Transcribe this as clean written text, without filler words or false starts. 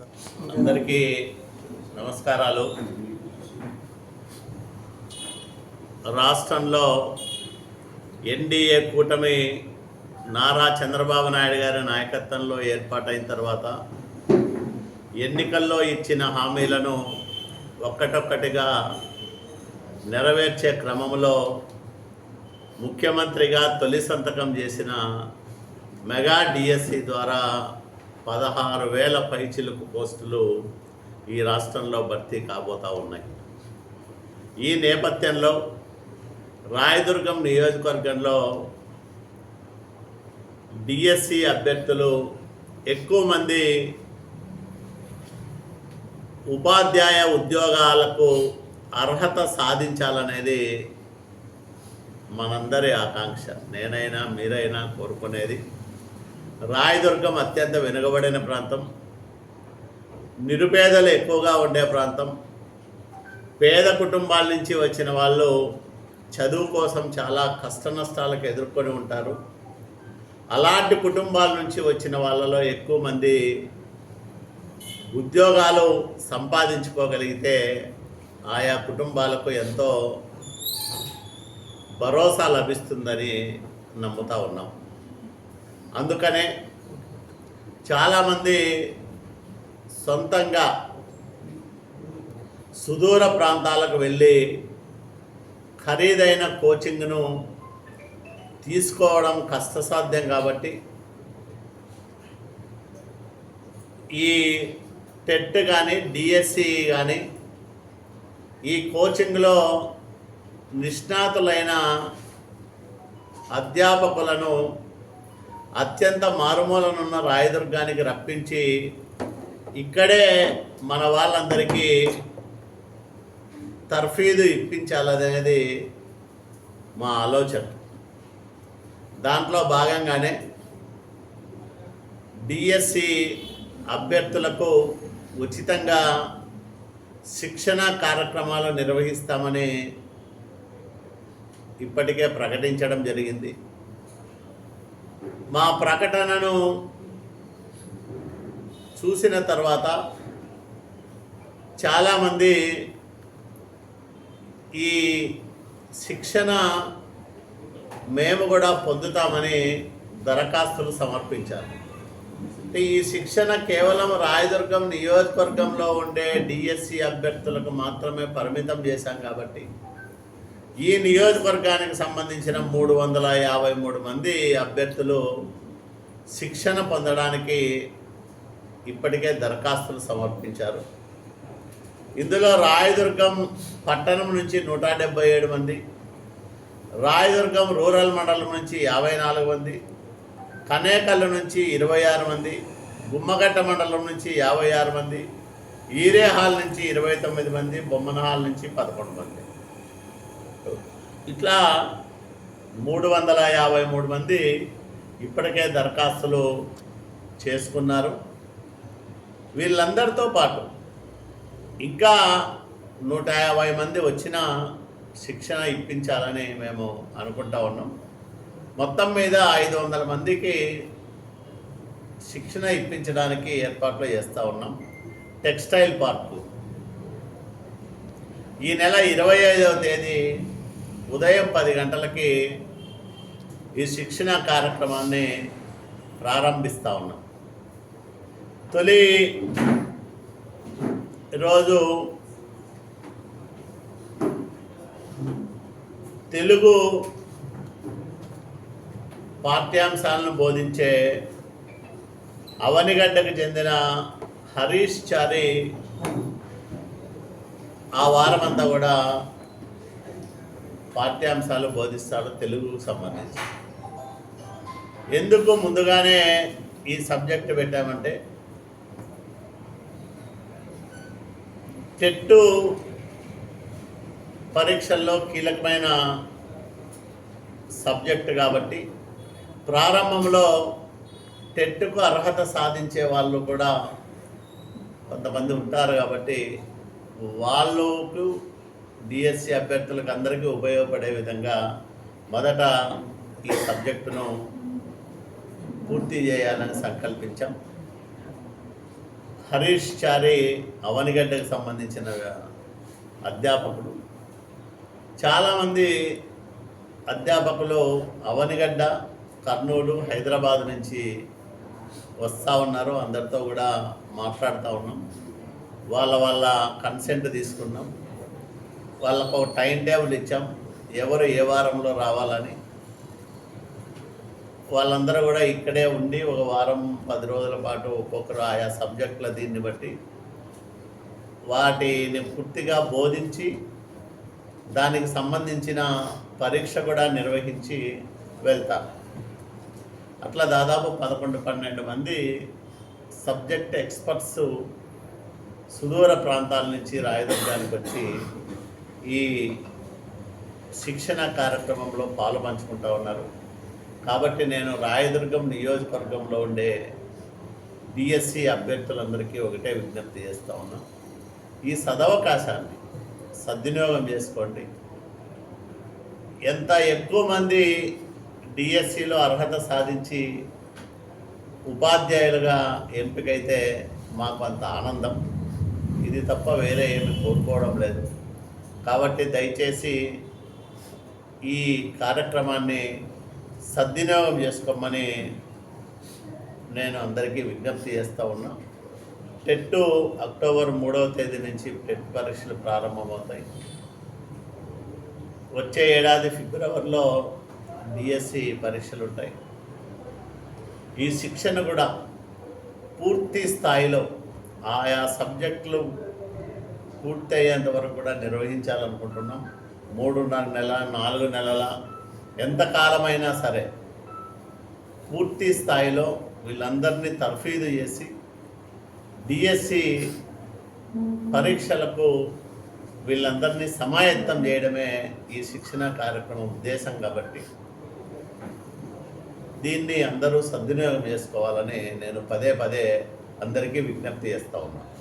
అందరికీ నమస్కారాలు. రాష్ట్రంలో ఎన్డీఏ కూటమి నారా చంద్రబాబు నాయుడు గారి నాయకత్వంలో ఏర్పాటైన తర్వాత ఎన్నికల్లో ఇచ్చిన హామీలను ఒక్కటొక్కటిగా నెరవేర్చే క్రమంలో ముఖ్యమంత్రిగా తొలి సంతకం చేసిన మెగా డిఎస్సి ద్వారా 16,000 పైచిలుకు పోస్టులు ఈ రాష్ట్రంలో భర్తీ కాబోతూ ఉన్నాయి. ఈ నేపథ్యంలో రాయదుర్గం నియోజకవర్గంలో డిఎస్సి అభ్యర్థులు ఎక్కువ మంది ఉపాధ్యాయ ఉద్యోగాలకు అర్హత సాధించాలనేది మనందరి ఆకాంక్ష. నేనైనా మీరైనా కోరుకునేది. రాయదుర్గం అత్యంత వెనుకబడిన ప్రాంతం, నిరుపేదలు ఎక్కువగా ఉండే ప్రాంతం. పేద కుటుంబాల నుంచి వచ్చిన వాళ్ళు చదువు కోసం చాలా కష్ట నష్టాలకు ఎదుర్కొని ఉంటారు. అలాంటి కుటుంబాల నుంచి వచ్చిన వాళ్ళలో ఎక్కువ మంది ఉద్యోగాలు సంపాదించుకోగలిగితే ఆయా కుటుంబాలకు ఎంతో భరోసా లభిస్తుందని నమ్ముతూ ఉన్నాం. అందుకనే చాలామంది సొంతంగా సుదూర ప్రాంతాలకు వెళ్ళి ఖరీదైన కోచింగ్ను తీసుకోవడం కష్టసాధ్యం కాబట్టి ఈ టెట్ కానీ డిఎస్సి కానీ ఈ కోచింగ్లో నిష్ణాతులైన అధ్యాపకులను అత్యంత మారుమూలనున్న రాయదుర్గానికి రప్పించి ఇక్కడే మన వాళ్ళందరికీ తర్ఫీదు ఇప్పించాలనేది మా ఆలోచన. దాంట్లో భాగంగానే డిఎస్సి అభ్యర్థులకు ఉచితంగా శిక్షణ కార్యక్రమాలు నిర్వహిస్తామని ఇప్పటికే ప్రకటించడం జరిగింది. మా ప్రకటనను చూసిన తర్వాత చాలామంది ఈ శిక్షణ మేము కూడా పొందుతామని దరఖాస్తులు సమర్పించారు. ఈ శిక్షణ కేవలం రాయదుర్గం నియోజకవర్గంలో ఉండే డిఎస్సి అభ్యర్థులకు మాత్రమే పరిమితం చేశాం కాబట్టి ఈ నియోజకవర్గానికి సంబంధించిన 353 మంది అభ్యర్థులు శిక్షణ పొందడానికి ఇప్పటికే దరఖాస్తులు సమర్పించారు. ఇందులో రాయదుర్గం పట్టణం నుంచి 177 మంది, రాయదుర్గం రూరల్ మండలం నుంచి 54 మంది, కనేకల్లు నుంచి 26 మంది, గుమ్మగట్ట మండలం నుంచి 56 మంది, ఈరేహాల్ నుంచి 29 మంది, బొమ్మనహాల్ నుంచి 11 మంది. ఇట్లా 353 మంది ఇప్పటికే దరఖాస్తులు చేసుకున్నారు. వీళ్ళందరితో పాటు ఇంకా 150 మంది వచ్చిన శిక్షణ ఇప్పించాలని మేము అనుకుంటా ఉన్నాం. మొత్తం మీద 500 మందికి శిక్షణ ఇప్పించడానికి ఏర్పాట్లు చేస్తూ ఉన్నాం. టెక్స్టైల్ పార్కు ఈ నెల 25వ తేదీ ఉదయం 10 గంటలకి ఈ శిక్షణ కార్యక్రమాన్ని ప్రారంభిస్తూ ఉన్నాం. తొలి రోజు తెలుగు పాఠ్యాంశాలను బోధించే అవనిగడ్డకు చెందిన హరీష్ చారి ఆ వారమంతా కూడా పాఠ్యాంశాలు బోధిస్తాడు తెలుగుకు సంబంధించి. ఎందుకు ముందుగానే ఈ సబ్జెక్టు పెట్టామంటే టెట్ పరీక్షల్లో కీలకమైన సబ్జెక్టు కాబట్టి ప్రారంభంలో టెట్కు అర్హత సాధించే వాళ్ళు కూడా కొంతమంది ఉంటారు కాబట్టి వాళ్ళకు డిఎస్సి అభ్యర్థులకు అందరికీ ఉపయోగపడే విధంగా మొదట ఈ సబ్జెక్టును పూర్తి చేయాలని సంకల్పించాం. హరీష్ చారి అవనిగడ్డకు సంబంధించిన అధ్యాపకుడు. చాలామంది అధ్యాపకులు అవనిగడ్డ, కర్నూలు, హైదరాబాద్ నుంచి వస్తూ ఉన్నారు. అందరితో కూడా మాట్లాడుతూ ఉన్నాం. వాళ్ళ కన్సెంట్ తీసుకున్నాం. వాళ్ళకు ఒక టైం టేబుల్ ఇచ్చాం, ఎవరు ఏ వారంలో రావాలని. వాళ్ళందరూ కూడా ఇక్కడే ఉండి ఒక వారం 10 రోజుల పాటు ఒక్కొక్కరు ఆయా సబ్జెక్టుల దీన్ని బట్టి వాటిని పూర్తిగా బోధించి దానికి సంబంధించిన పరీక్ష కూడా నిర్వహించి వెళ్తారు. అట్లా దాదాపు 11-12 మంది సబ్జెక్ట్ ఎక్స్పర్ట్స్ సుదూర ప్రాంతాల నుంచి రాయదుర్గానికి వచ్చి ఈ శిక్షణ కార్యక్రమంలో పాలు పంచుకుంటూ ఉన్నారు. కాబట్టి నేను రాయదుర్గం నియోజకవర్గంలో ఉండే డిఎస్సి అభ్యర్థులందరికీ ఒకటే విజ్ఞప్తి చేస్తూ ఉన్నాను. ఈ సదవకాశాన్ని సద్వినియోగం చేసుకోండి. ఎంత ఎక్కువ మంది డిఎస్సిలో అర్హత సాధించి ఉపాధ్యాయులుగా ఎంపికైతే మాకు అంత ఆనందం. ఇది తప్ప వేరే ఏమి కోరుకోవడం లేదు. కాబట్టి దయచేసి ఈ కార్యక్రమాన్ని సద్వినియోగం చేసుకోమని నేను అందరికీ విజ్ఞప్తి చేస్తూ ఉన్నా. టెట్ అక్టోబర్ 3వ తేదీ నుంచి టెట్ పరీక్షలు ప్రారంభమవుతాయి. వచ్చే ఏడాది ఫిబ్రవరిలో డిఎస్సి పరీక్షలు ఉంటాయి. ఈ శిక్షణ కూడా పూర్తి స్థాయిలో ఆయా సబ్జెక్టులు పూర్తి అయ్యేంత వరకు కూడా నిర్వహించాలనుకుంటున్నాం. 3.5 నెలల 4 నెలల ఎంతకాలమైనా సరే పూర్తి స్థాయిలో వీళ్ళందరినీ తర్ఫీదు చేసి డిఎస్సి పరీక్షలకు వీళ్ళందరినీ సమాయత్తం చేయడమే ఈ శిక్షణ కార్యక్రమం ఉద్దేశం. కాబట్టి దీన్ని అందరూ సద్వినియోగం చేసుకోవాలని నేను పదే అందరికీ విజ్ఞప్తి చేస్తూ ఉన్నాను.